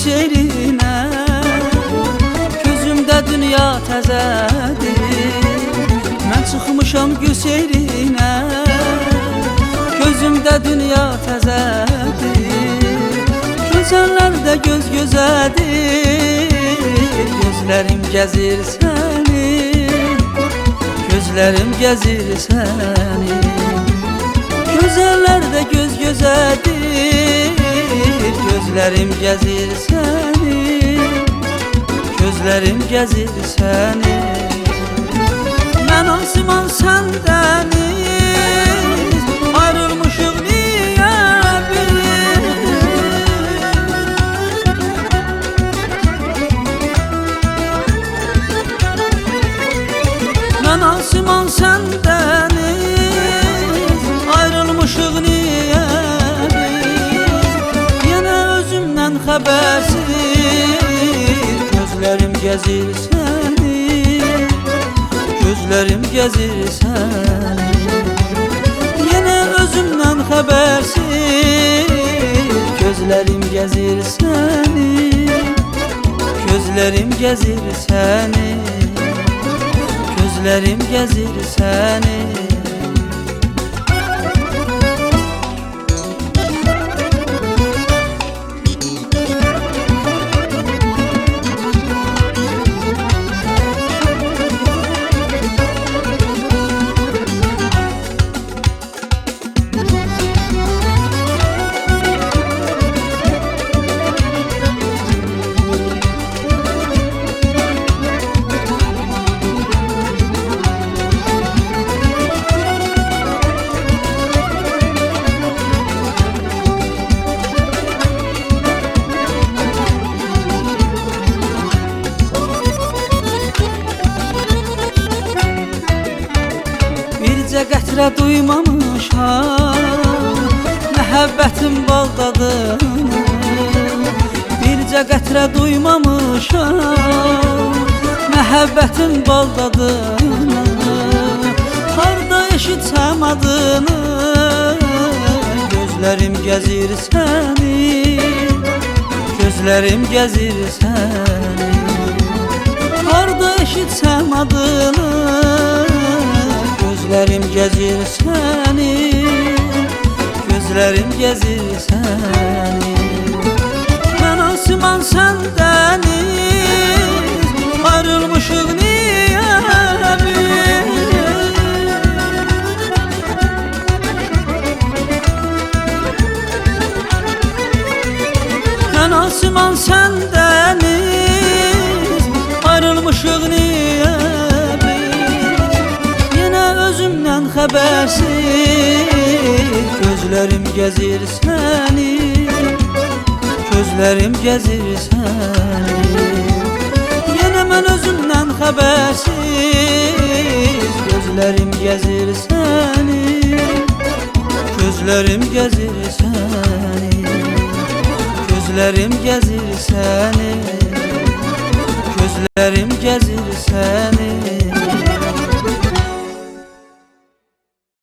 seyrinə, gözümdə dünya təzədir. Mən çıxmışam gül seyrinə, gözümdə dünya təzədir. Gözəllər də göz gözədir, gözlərim gəzir səni, gözlərim gəzir səni. Gözəllər də göz gözədir, gözlərim gəzir səni, gözlərim gəzir səni. Mən Asiman sən dəniz, ayrılmışıq niyə biz? Mən Asiman sən dəniz, ayrılmışıq niyə biz? Yenə özümdən xəbərsiz, gözlərim gəzir səni, gözlərim gəzir səni. Yenə özümdən xəbərsiz, gözlərim gəzir səni, gözlərim gəzir səni, gözlərim gəzir səni. Bircə qətrə duymamışam məhəbbətim baldadır. Bircə qətrə duymamışam məhəbbətim baldadır. Harda eşitsəm adını, gözlərim gəzir səni, gözlərim gəzir səni. Harda eşitsəm adını, gözlərim gəzir səni, gözlərim gəzir səni. Mən Asiman sən dəniz, ayrılmışıq niyə biz? Mən Asiman sən dəniz, ayrılmışıq niyə? Özümdən xəbərsiz, gözlərim gəzir səni, gözlərim gəzir səni. Yenə mən özümdən xəbərsiz, gözlərim gəzir səni, gözlərim gəzir səni, gözlərim gəzir səni, gözlərim gəzir səni.